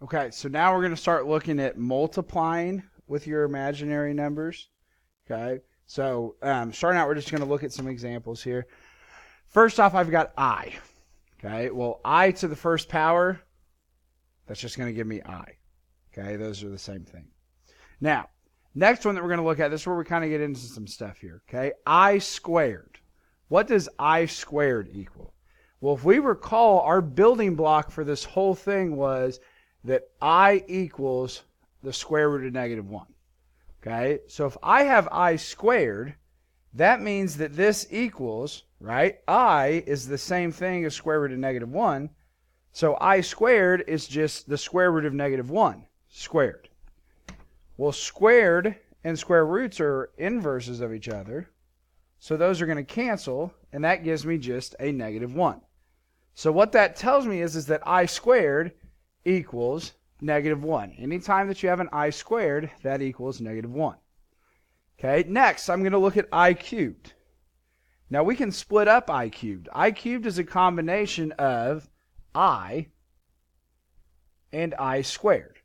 Okay, so now we're going to start looking at multiplying with your imaginary numbers. Okay, so starting out, we're just going to look at some examples here. First off, I've got I. Okay, well, I to the first power, that's just going to give me I. Okay, those are the same thing. Now, next one that we're going to look at, this is where we kind of get into some stuff here. Okay, I squared. What does I squared equal? Well, if we recall, our building block for this whole thing was that I equals the square root of -1. Okay, so if I have I squared, that means that this equals, right? I is the same thing as square root of -1. So I squared is just the square root of -1 squared. Well, squared and square roots are inverses of each other. So those are going to cancel, and that gives me just a -1. So what that tells me is that I squared equals -1. Anytime that you have an I squared, that equals -1. Okay, next I'm going to look at I cubed. Now we can split up I cubed. I cubed is a combination of I and I squared.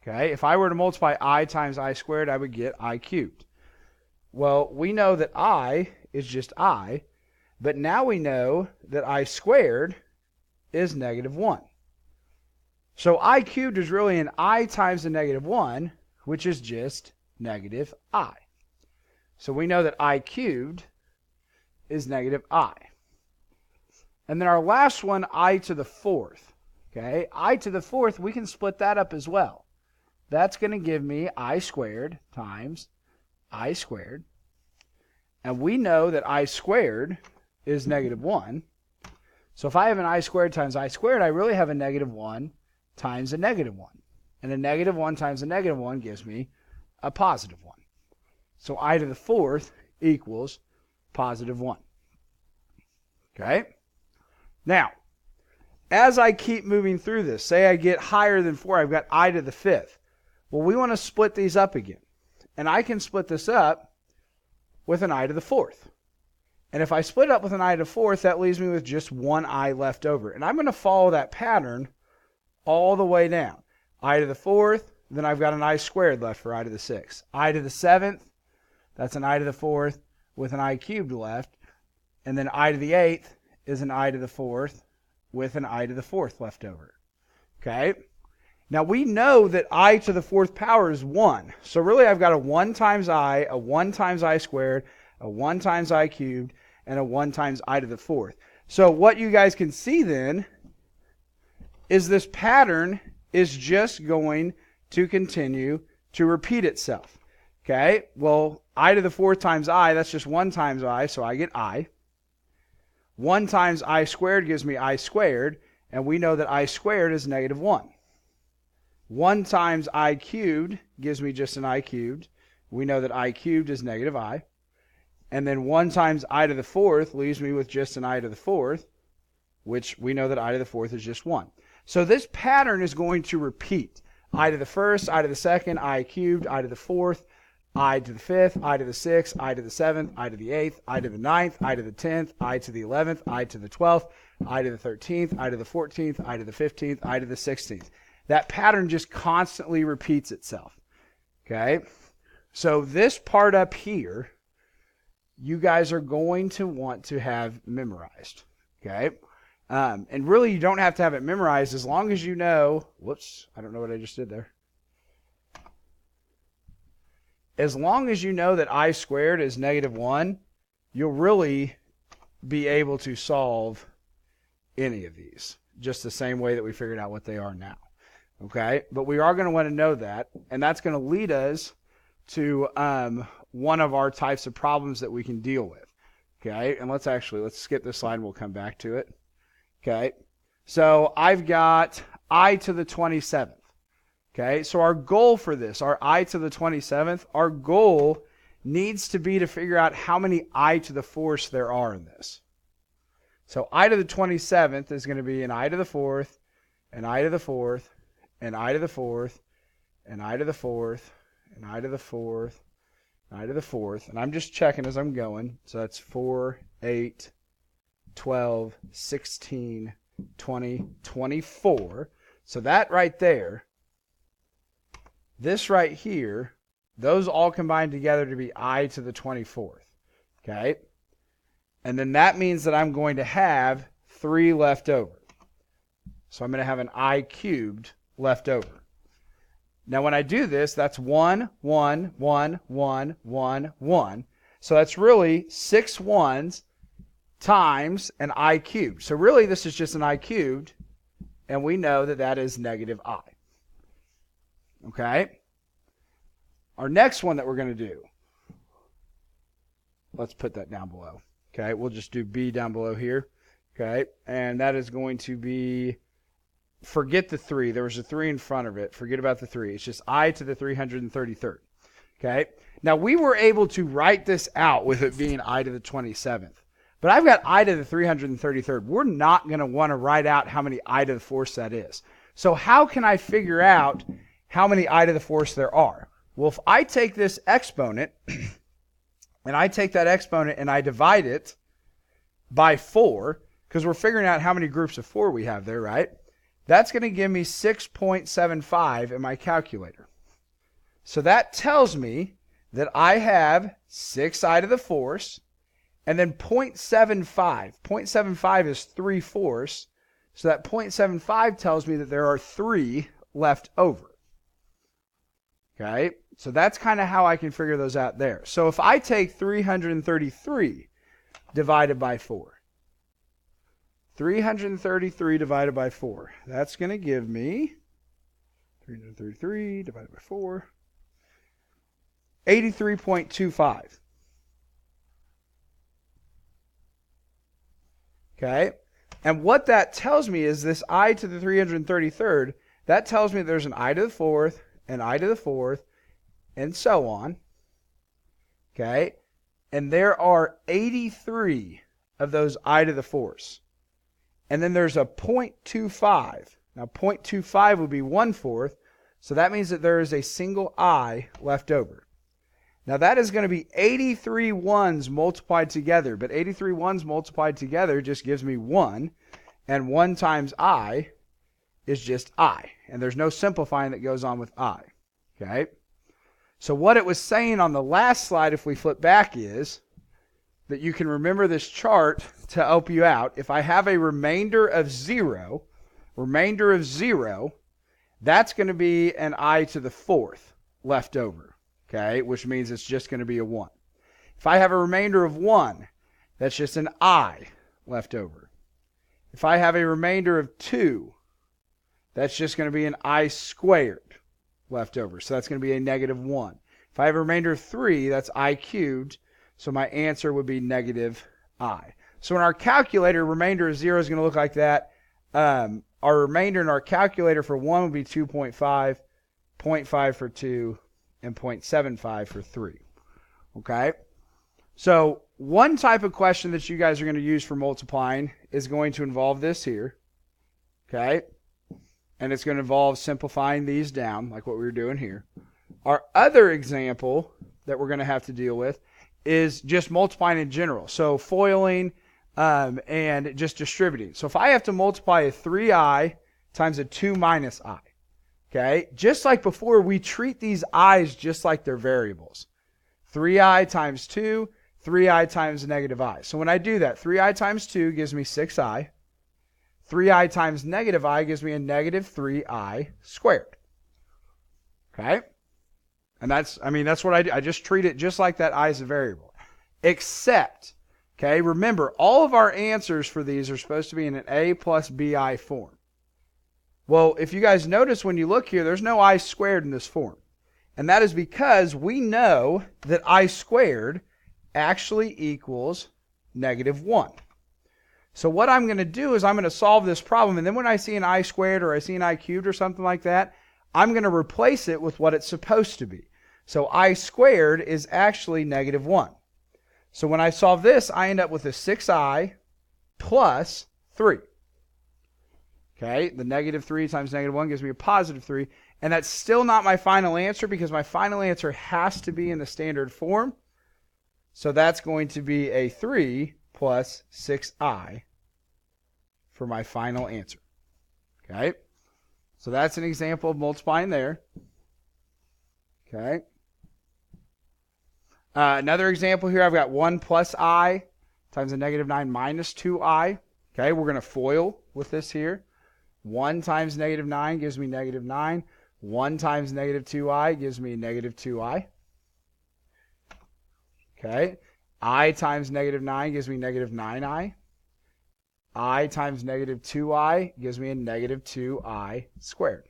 Okay, if I were to multiply I times I squared, I would get I cubed. Well, we know that I is just I, but now we know that I squared is -1. So I cubed is really an I times the -1, which is just -I. So we know that I cubed is -I. And then our last one, I to the fourth. Okay, I to the fourth, we can split that up as well. That's going to give me I squared times I squared. And we know that I squared is -1. So if I have an I squared times I squared, I really have a -1 times a -1. And a -1 times a -1 gives me a +1. So I to the fourth equals +1. Okay? Now, as I keep moving through this, say I get higher than 4, I've got I to the fifth. Well, we want to split these up again. And I can split this up with an I to the fourth. And if I split up with an I to the fourth, that leaves me with just one I left over. And I'm going to follow that pattern all the way down. I to the fourth, then I've got an I squared left for I to the sixth. I to the seventh, that's an I to the fourth with an I cubed left. And then I to the eighth is an I to the fourth with an I to the fourth left over. Okay? Now we know that I to the fourth power is 1. So really I've got a 1 times I, a 1 times I squared, a 1 times I cubed, and a 1 times I to the fourth. So what you guys can see then is this pattern is just going to continue to repeat itself. Okay? Well, I to the fourth times I, that's just 1 times I, so I get I. 1 times I squared gives me I squared, and we know that I squared is -1. 1 times I cubed gives me just an I cubed. We know that I cubed is -I. And then 1 times I to the fourth leaves me with just an I to the fourth, which we know that I to the fourth is just 1. So this pattern is going to repeat. I to the first, I to the second, I cubed, I to the fourth, I to the fifth, I to the sixth, I to the seventh, I to the eighth, I to the ninth, I to the 10th, I to the 11th, I to the 12th, I to the 13th, I to the 14th, I to the 15th, I to the 16th. That pattern just constantly repeats itself. Okay? So this part up here, you guys are going to want to have memorized. Okay? And really, you don't have to have it memorized as long as you know, whoops, I don't know what I just did there. As long as you know that I squared is -1, you'll really be able to solve any of these, just the same way that we figured out what they are now. Okay, but we are going to want to know that, and that's going to lead us to one of our types of problems that we can deal with. Okay, and let's skip this slide and we'll come back to it. Okay, so I've got I to the 27th. Okay, so our goal for this, our I to the 27th, our goal needs to be to figure out how many I to the fourths there are in this. So I to the 27th is going to be an I to the fourth, an I to the fourth, an I to the fourth, an I to the fourth, an I to the fourth, an I to the fourth. And I'm just checking as I'm going. So that's 4, 8, 12, 16, 20, 24. So that right there, this right here, those all combine together to be I to the 24th. Okay? And then that means that I'm going to have 3 left over. So I'm going to have an I cubed left over. Now when I do this, that's 1, 1, 1, 1, 1, 1. So that's really 6 ones times an I cubed. So really this is just an I cubed, and we know that that is negative I. Okay? Our next one that we're going to do, let's put that down below. Okay, we'll just do B down below here. Okay, and that is going to be, forget the 3. There was a 3 in front of it. Forget about the 3. It's just I to the 333rd. Okay, now we were able to write this out with it being I to the 27th. But I've got I to the 333rd. We're not going to want to write out how many I to the 4th that is. So how can I figure out how many I to the 4th there are? Well, if I take this exponent, and I take that exponent and I divide it by 4, because we're figuring out how many groups of 4 we have there, right? That's going to give me 6.75 in my calculator. So that tells me that I have 6 I to the 4th, and then 0.75. 0.75 is 3/4. So that 0.75 tells me that there are 3 left over. Okay, so that's kind of how I can figure those out there. So if I take 333 divided by 4, 333 divided by 4, that's going to give me 333 divided by 4, 83.25. Okay, and what that tells me is this I to the 333rd, that tells me there's an I to the 4th, an I to the 4th, and so on. Okay, and there are 83 of those I to the 4ths. And then there's a 0.25. Now 0.25 would be 1/4, so that means that there is a single I left over. Now that is going to be 83 ones multiplied together, but 83 ones multiplied together just gives me 1, and 1 times I is just I, and there's no simplifying that goes on with I. Okay? So what it was saying on the last slide, if we flip back, is that you can remember this chart to help you out. If I have a remainder of 0, that's going to be an I to the 4th left over. Okay, which means it's just going to be a 1. If I have a remainder of 1, that's just an I left over. If I have a remainder of 2, that's just going to be an I squared left over. So that's going to be a negative 1. If I have a remainder of 3, that's I cubed. So my answer would be negative I. So in our calculator, remainder of 0 is going to look like that. Our remainder in our calculator for 1 would be 2.5, 0.5 for 2, and 0.75 for 3. Okay? So one type of question that you guys are going to use for multiplying is going to involve this here. Okay? And it's going to involve simplifying these down, like what we were doing here. Our other example that we're going to have to deal with is just multiplying in general. So foiling and just distributing. So if I have to multiply a 3i times a 2 minus I, okay, just like before, we treat these i's just like they're variables. 3i times 2, 3i times negative I. So when I do that, 3i times 2 gives me 6i. 3i times negative I gives me a negative 3i squared. Okay? And that's what I do. I just treat it just like that I is a variable. Except, okay, remember, all of our answers for these are supposed to be in an a plus bi form. Well, if you guys notice when you look here, there's no I squared in this form. And that is because we know that I squared actually equals negative 1. So what I'm going to do is I'm going to solve this problem, and then when I see an I squared or I see an I cubed or something like that, I'm going to replace it with what it's supposed to be. So I squared is actually negative 1. So when I solve this, I end up with a 6i plus 3. Okay, the negative 3 times negative 1 gives me a positive 3. And that's still not my final answer because my final answer has to be in the standard form. So that's going to be a 3 plus 6i for my final answer. Okay, So that's an example of multiplying there. Okay. Another example here, I've got 1 plus I times a negative 9 minus 2I. Okay, we're going to FOIL with this here. 1 times negative 9 gives me negative 9. 1 times negative 2I gives me negative 2I. Okay, I times negative 9 gives me negative 9I. I times negative 2I gives me a negative 2I squared.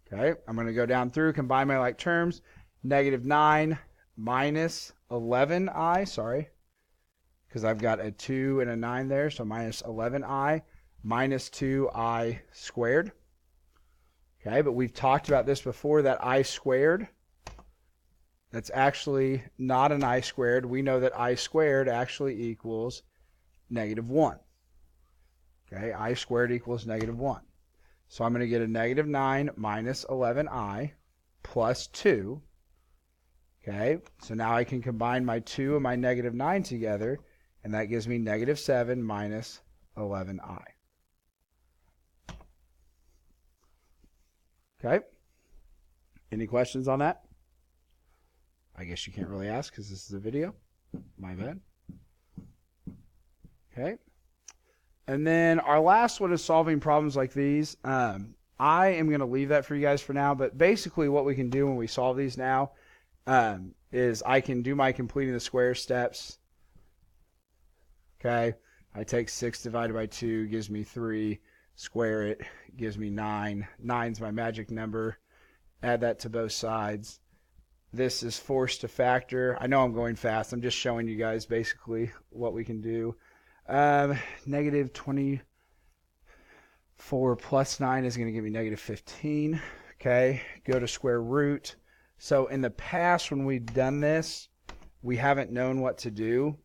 Okay, I'm going to go down through, combine my like terms. Negative 9 minus 11I, sorry, because I've got a 2 and a 9 there, so minus 11I minus 2I squared. Okay, but we've talked about this before, that I squared, that's actually not an I squared. We know that I squared actually equals negative 1. Okay, I squared equals negative 1. So I'm going to get a negative 9 minus 11I plus 2. Okay, so now I can combine my 2 and my negative 9 together, and that gives me negative 7 minus 11I. Okay, any questions on that? I guess you can't really ask because this is a video. My bad. Okay. And then our last one is solving problems like these. I am going to leave that for you guys for now, but basically what we can do when we solve these now is I can do my completing the square steps. Okay, I take 6 divided by 2 gives me 3, square it, gives me 9. 9's my magic number. Add that to both sides. This is forced to factor. I know I'm going fast. I'm just showing you guys basically what we can do. Negative 24 plus 9 is going to give me negative 15. Okay, go to square root. So in the past when we've done this, we haven't known what to do.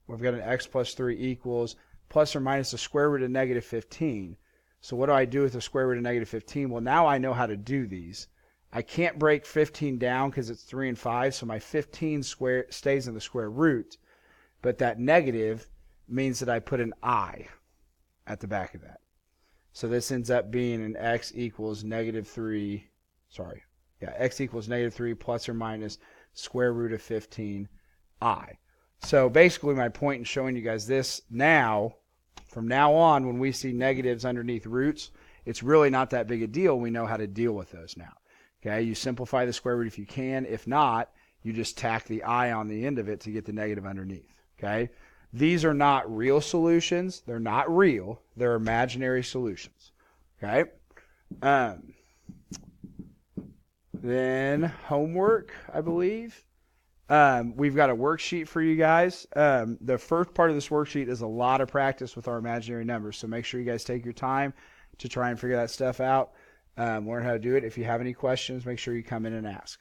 We've got an x plus 3 equals plus or minus the square root of negative 15. So what do I do with the square root of negative 15? Well, now I know how to do these. I can't break 15 down because it's 3 and 5, so my 15 square stays in the square root. But that negative means that I put an I at the back of that. So this ends up being an x equals negative 3, x equals negative 3 plus or minus square root of 15 I. So basically my point in showing you guys this now, from now on when we see negatives underneath roots, it's really not that big a deal. We know how to deal with those now. Okay, you simplify the square root if you can. If not, you just tack the I on the end of it to get the negative underneath. Okay, these are not real solutions. They're not real. They're imaginary solutions. Okay. Then homework, I believe. We've got a worksheet for you guys. The first part of this worksheet is a lot of practice with our imaginary numbers, so make sure you guys take your time to try and figure that stuff out. Learn how to do it. If you have any questions, make sure you come in and ask.